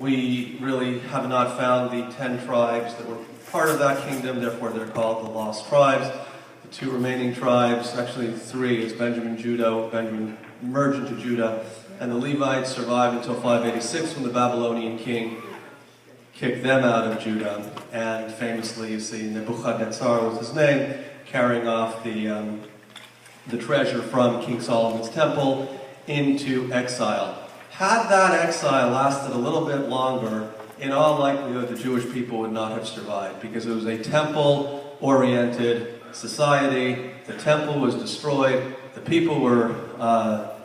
We really have not found the 10 tribes that were part of that kingdom, therefore they're called the lost tribes. The two remaining tribes, actually three, is Benjamin, Judah, Benjamin merged into Judah, and the Levites survived until 586 when the Babylonian king kicked them out of Judah. And famously, you see, Nebuchadnezzar was his name, carrying off the treasure from King Solomon's temple into exile. Had that exile lasted a little bit longer, in all likelihood the Jewish people would not have survived, because it was a temple-oriented society. The temple was destroyed, the people were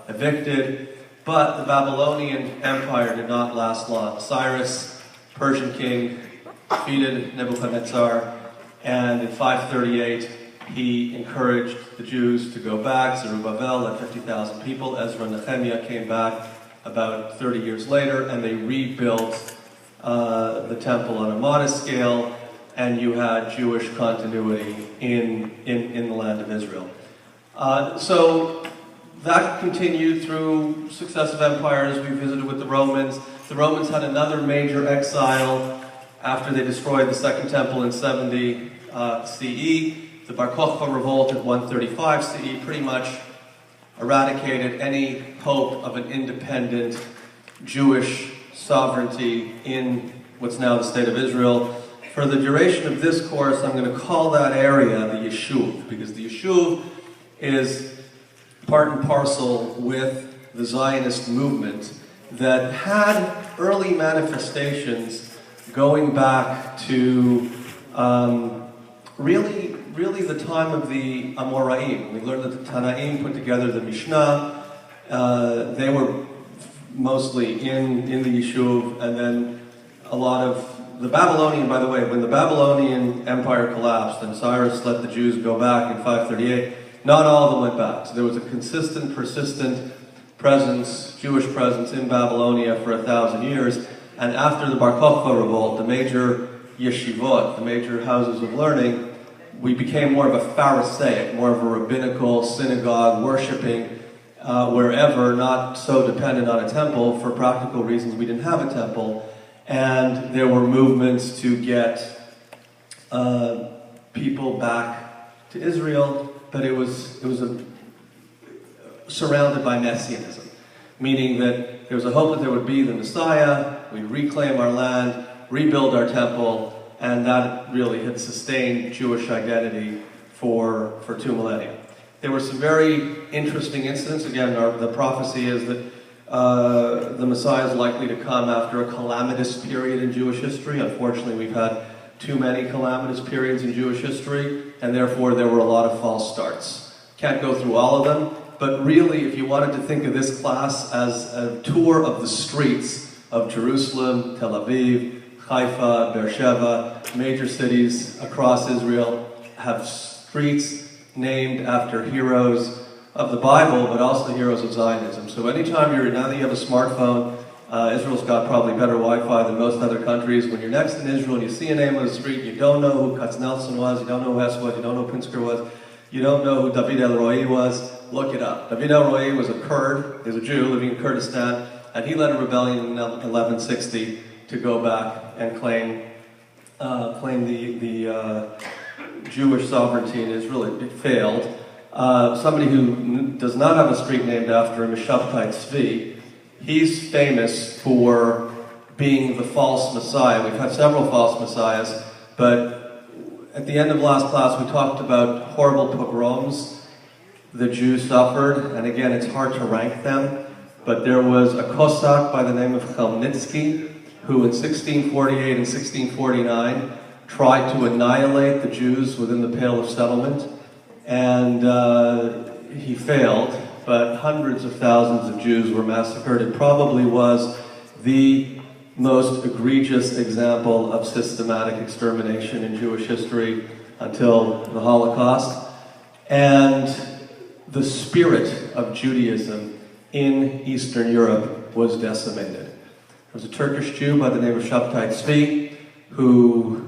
evicted, but the Babylonian Empire did not last long. Cyrus, Persian king, defeated Nebuchadnezzar, and in 538 he encouraged the Jews to go back. Zerubbabel led 50,000 people. Ezra and Nehemiah came back about 30 years later, and they rebuilt the temple on a modest scale, and you had Jewish continuity in the land of Israel. So that continued through successive empires. We visited with the Romans. The Romans had another major exile after they destroyed the Second Temple in 70 CE. The Bar Kokhba revolt in 135 CE pretty much eradicated any hope of an independent Jewish sovereignty in what's now the state of Israel. For the duration of this course, I'm going to call that area the Yeshuv, because the Yeshuv is part and parcel with the Zionist movement that had early manifestations going back to really the time of the Amoraim. We learned that the Tanaim put together the Mishnah. They were mostly in the Yeshuv, and then a lot of the Babylonian, by the way, when the Babylonian Empire collapsed and Cyrus let the Jews go back in 538, not all of them went back. So there was a consistent, persistent presence, Jewish presence in Babylonia for 1,000 years. And after the Bar Kokhba revolt, the major yeshivot, the major houses of learning, we became more of a Pharisaic, more of a rabbinical synagogue, worshiping wherever, not so dependent on a temple. For practical reasons, we didn't have a temple. And there were movements to get people back to Israel, but it was surrounded by Messianism, meaning that there was a hope that there would be the Messiah, we'd reclaim our land, rebuild our temple, and that really had sustained Jewish identity for 2 millennia. There were some very interesting incidents. Again, the prophecy is that the Messiah is likely to come after a calamitous period in Jewish history. Unfortunately, we've had too many calamitous periods in Jewish history, and therefore there were a lot of false starts. Can't go through all of them, but really, if you wanted to think of this class as a tour of the streets of Jerusalem, Tel Aviv, Haifa, Beersheba, major cities across Israel have streets named after heroes of the Bible, but also heroes of Zionism. So anytime now that you have a smartphone, Israel's got probably better Wi-Fi than most other countries. When you're next in Israel and you see a name on the street, you don't know who Katznelson was, you don't know who Hess was, you don't know who Pinsker was, you don't know who David El-Roi was, look it up. David El-Roi was a Kurd, he was a Jew living in Kurdistan, and he led a rebellion in 1160 to go back and claim the Jewish sovereignty in Israel. It failed. Somebody who does not have a street named after him is Shabtai Tzvi. He's famous for being the false Messiah. We've had several false Messiahs, but at the end of last class we talked about horrible pogroms the Jews suffered, and again it's hard to rank them, but there was a Cossack by the name of Chmelnytsky who in 1648 and 1649 tried to annihilate the Jews within the Pale of Settlement, and he failed, but hundreds of thousands of Jews were massacred. It probably was the most egregious example of systematic extermination in Jewish history until the Holocaust. And the spirit of Judaism in Eastern Europe was decimated. There was a Turkish Jew by the name of Shabtai Tzvi who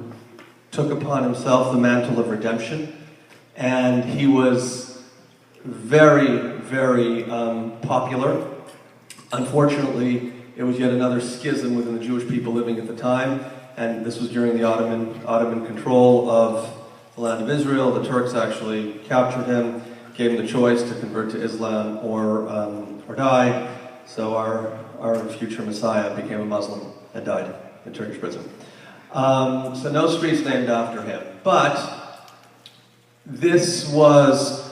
took upon himself the mantle of redemption, and he was very, very popular. Unfortunately, it was yet another schism within the Jewish people living at the time, and this was during the Ottoman control of the land of Israel. The Turks actually captured him, gave him the choice to convert to Islam or die. So our future Messiah became a Muslim and died in Turkish prison. So no street's named after him. But this was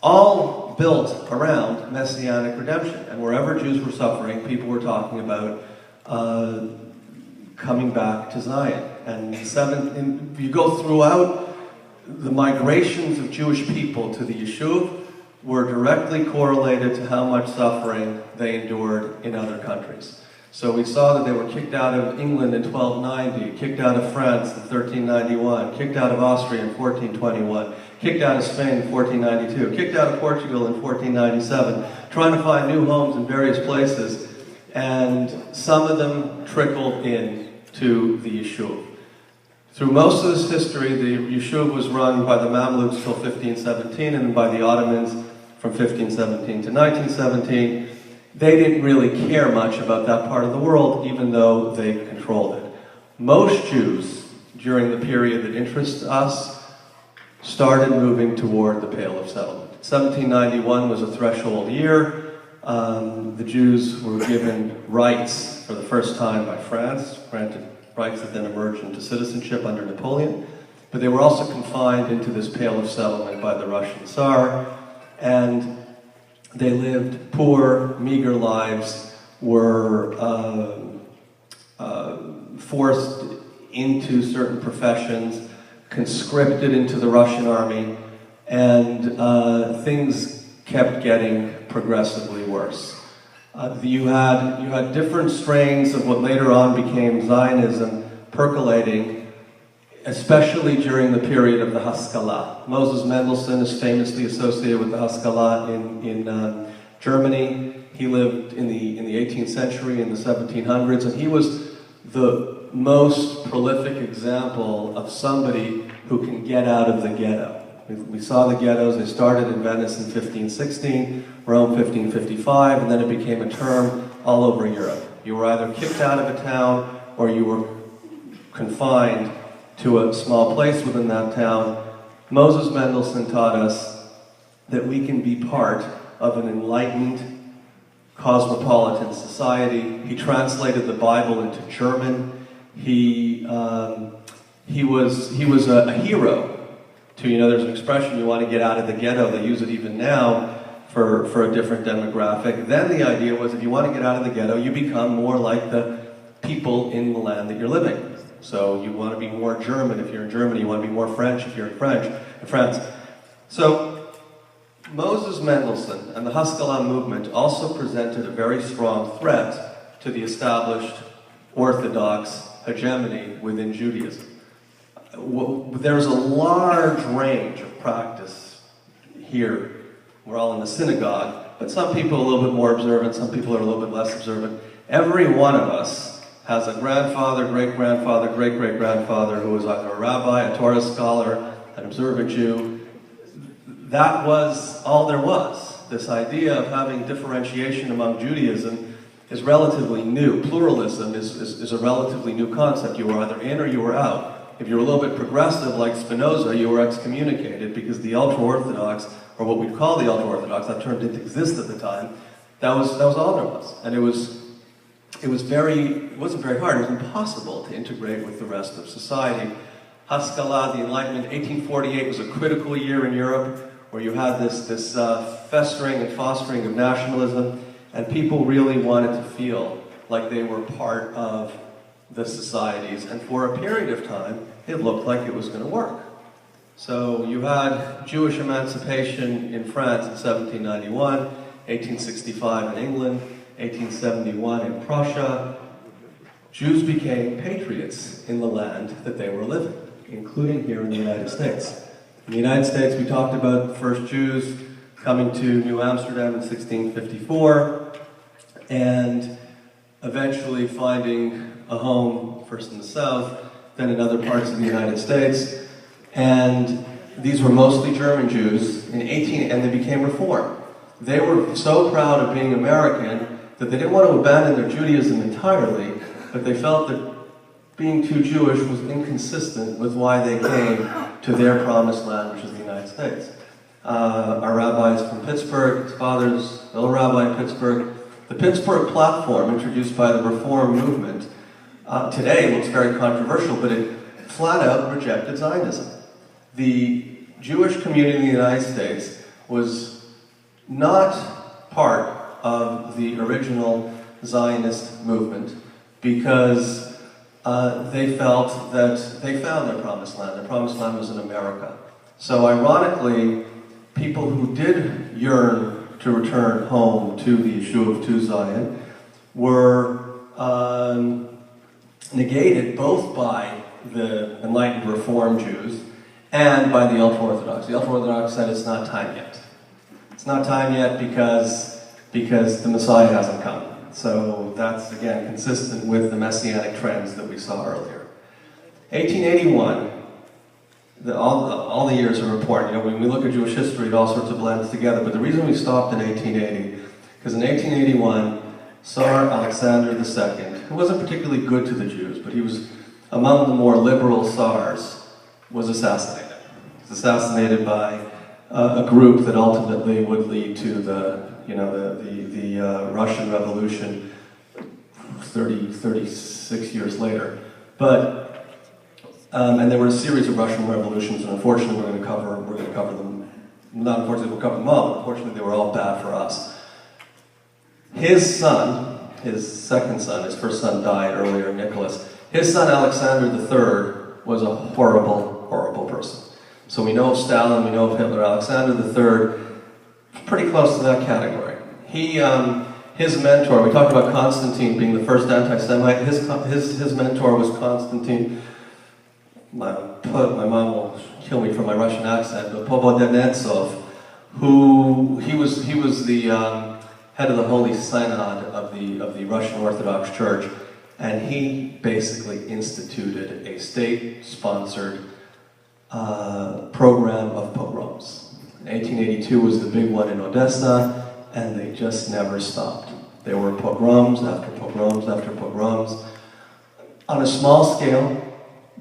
all built around Messianic redemption. And wherever Jews were suffering, people were talking about coming back to Zion. And if you go throughout, the migrations of Jewish people to the Yishuv were directly correlated to how much suffering they endured in other countries. So we saw that they were kicked out of England in 1290, kicked out of France in 1391, kicked out of Austria in 1421, kicked out of Spain in 1492, kicked out of Portugal in 1497, trying to find new homes in various places, and some of them trickled in to the Yishuv. Through most of this history, the Yishuv was run by the Mamluks till 1517, and by the Ottomans from 1517 to 1917. They didn't really care much about that part of the world, even though they controlled it. Most Jews, during the period that interests us, started moving toward the Pale of Settlement. 1791 was a threshold year. The Jews were given rights for the first time by France, granted rights that then emerged into citizenship under Napoleon, but they were also confined into this Pale of Settlement by the Russian Tsar, and they lived poor, meager lives, were forced into certain professions, conscripted into the Russian army, and things kept getting progressively worse. You had different strains of what later on became Zionism percolating, especially during the period of the Haskalah. Moses Mendelssohn is famously associated with the Haskalah in Germany. He lived in the 18th century, in the 1700s, and he was the most prolific example of somebody who can get out of the ghetto. We saw the ghettos. They started in Venice in 1516, Rome 1555, and then it became a term all over Europe. You were either kicked out of a town or you were confined to a small place within that town. Moses Mendelssohn taught us that we can be part of an enlightened, cosmopolitan society. He translated the Bible into German. He was a hero to, there's an expression, you want to get out of the ghetto. They use it even now for a different demographic. Then the idea was, if you want to get out of the ghetto, you become more like the people in the land that you're living. So you want to be more German if you're in Germany. You want to be more French if you're in France. So Moses Mendelssohn and the Haskalah movement also presented a very strong threat to the established Orthodox hegemony within Judaism. There's a large range of practice here. We're all in the synagogue, but some people are a little bit more observant, some people are a little bit less observant. Every one of us has a grandfather, great-grandfather, great-great-grandfather who was either a rabbi, a Torah scholar, an observant Jew. That was all there was. This idea of having differentiation among Judaism is relatively new. Pluralism is a relatively new concept. You were either in or you were out. If you were a little bit progressive like Spinoza, you were excommunicated because the ultra-Orthodox, or what we'd call the ultra-Orthodox, that term didn't exist at the time, that was all there was. And it wasn't very hard, it was impossible to integrate with the rest of society. Haskalah, the Enlightenment, 1848 was a critical year in Europe where you had this festering and fostering of nationalism, and people really wanted to feel like they were part of the societies, and for a period of time, it looked like it was going to work. So you had Jewish emancipation in France in 1791, 1865 in England, 1871 in Prussia. Jews became patriots in the land that they were living, including here in the United States. In the United States, we talked about the first Jews coming to New Amsterdam in 1654, and eventually finding a home, first in the South, then in other parts of the United States. And these were mostly German Jews, and they became Reformed. They were so proud of being American that they didn't want to abandon their Judaism entirely, but they felt that being too Jewish was inconsistent with why they came to their promised land, which is the United States. Our rabbis from Pittsburgh, his father's fellow rabbi in Pittsburgh, the Pittsburgh platform introduced by the Reform movement today looks very controversial, but it flat out rejected Zionism. The Jewish community in the United States was not part of the original Zionist movement because they felt that they found their promised land. Their promised land was in America. So ironically, people who did yearn to return home to the Yeshuv, to Zion, were negated both by the enlightened Reform Jews and by the ultra-Orthodox. The ultra-Orthodox said it's not time yet. It's not time yet because the Messiah hasn't come. So that's, again, consistent with the Messianic trends that we saw earlier. 1881, all the years are important. You know, when we look at Jewish history, it all sorts of blends together. But the reason we stopped in 1880, because in 1881, Tsar Alexander II, who wasn't particularly good to the Jews, but he was among the more liberal Tsars, was assassinated. He was assassinated by a group that ultimately would lead to the Russian Revolution 36 years later. But and there were a series of Russian revolutions, and unfortunately we're going to cover them. Not unfortunately we'll cover them all, but unfortunately they were all bad for us. His son, his second son, his first son died earlier, Nicholas. His son Alexander III was a horrible, horrible person. So we know of Stalin, we know of Hitler. Alexander III, pretty close to that category. His mentor, we talked about Constantine being the first anti-Semite. His mentor was Constantine. My mom will kill me for my Russian accent, but Pobodenetsov, who he was the head of the Holy Synod of the Russian Orthodox Church, and he basically instituted a state-sponsored program of pogroms. 1882 was the big one in Odessa, and they just never stopped. There were pogroms after pogroms after pogroms, on a small scale,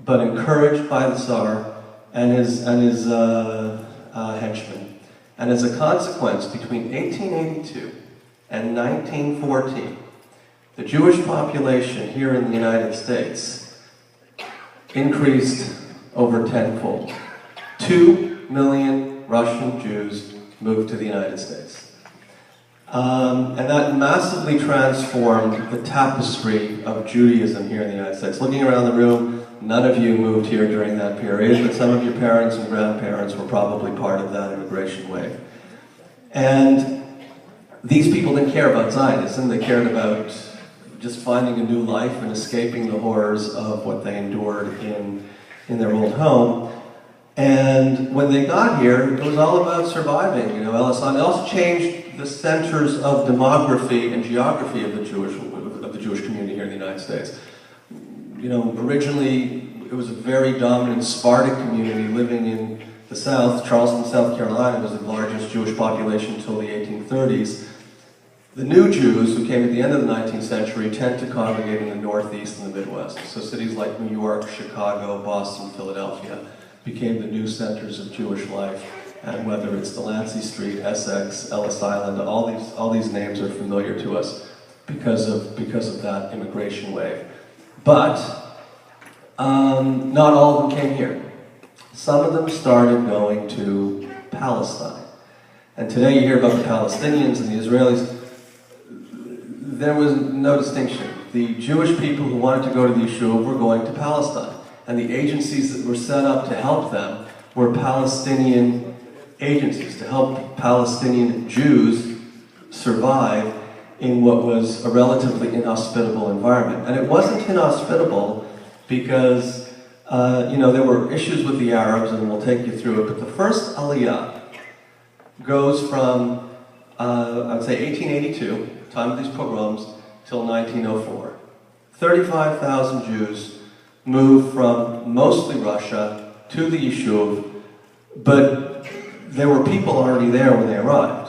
but encouraged by the Tsar and his henchmen. And as a consequence, between 1882 and 1914, the Jewish population here in the United States increased over tenfold. 2 million Russian Jews moved to the United States. And that massively transformed the tapestry of Judaism here in the United States. Looking around the room, none of you moved here during that period, but some of your parents and grandparents were probably part of that immigration wave. And these people didn't care about Zionism, they cared about just finding a new life and escaping the horrors of what they endured in their old home. And when they got here, it was all about surviving. You know, it also changed the centers of demography and geography of the Jewish community here in the United States. You know, originally it was a very dominant Sephardic community living in the South. Charleston, South Carolina was the largest Jewish population until the 1830s. The new Jews who came at the end of the 19th century tend to congregate in the Northeast and the Midwest. So cities like New York, Chicago, Boston, Philadelphia became the new centers of Jewish life. And whether it's Delancey Street, Essex, Ellis Island, all these names are familiar to us because of that immigration wave. But not all of them came here. Some of them started going to Palestine. And today you hear about the Palestinians and the Israelis. There was no distinction. The Jewish people who wanted to go to the Yeshuv were going to Palestine. And the agencies that were set up to help them were Palestinian agencies, to help Palestinian Jews survive in what was a relatively inhospitable environment. And it wasn't inhospitable because, there were issues with the Arabs, and we'll take you through it, but the first Aliyah goes from, I would say 1882, time of these pogroms, till 1904. 35,000 Jews moved from mostly Russia to the Yeshuv, but there were people already there when they arrived.